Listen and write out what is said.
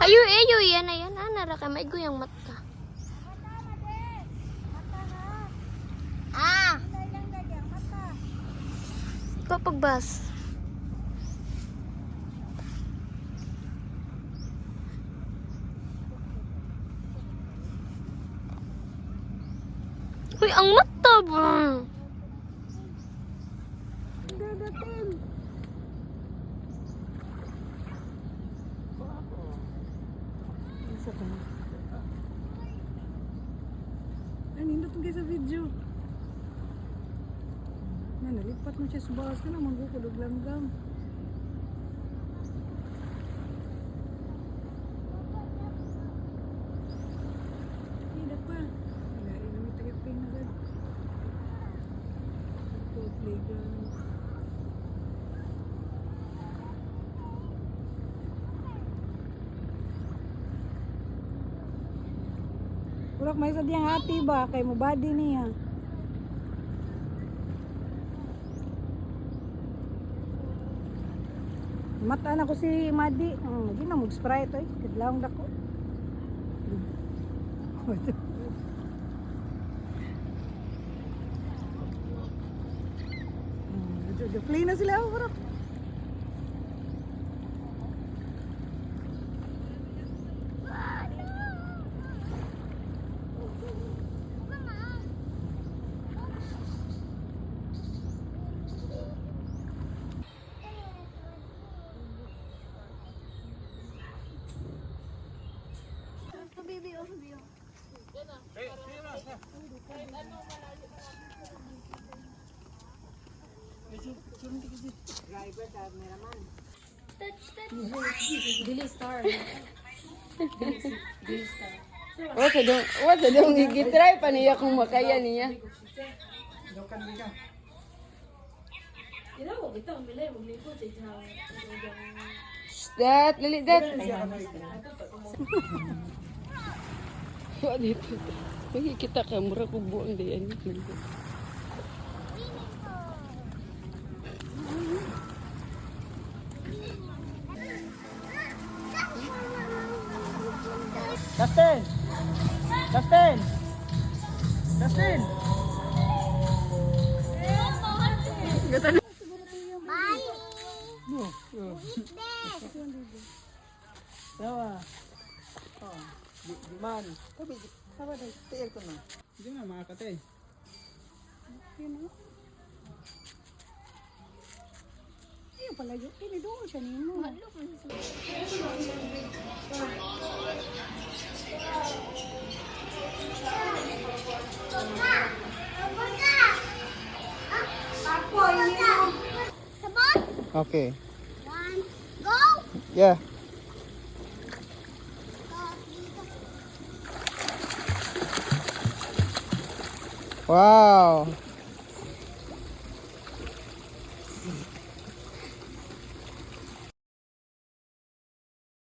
Ayo, ayo, yan na yan. Nara ka, may guyang mata. Ah! Kapag bus. Uy, ang mata ba? Ay, nindot mo kayo sa video. Nalipat mo siya sa bakas ka na, magkukulog langgam. Hindi pa. Wala, inamit tayo pinagad. Ito, playground. Urak may sadyang hati ba? Kay mo body niya. Mata na ko si Madi. Hindi na mag-sprite eh. Kadlawang dako. Play na sila. Urak. What's the dong gitry pa niya kung makaya niya. Dat, lili dat. Wa dito. Pagi kita ka mura ko buang diyan. Justin! Justin! Justin! Bye! Tawa. Oh, di man. Tabi, tawa dai, tiyak ko na. Di na makakatay. Ayun pala yun. Ini doon siya nimo. Sabon? Okay. One, go! Yeah. Wow.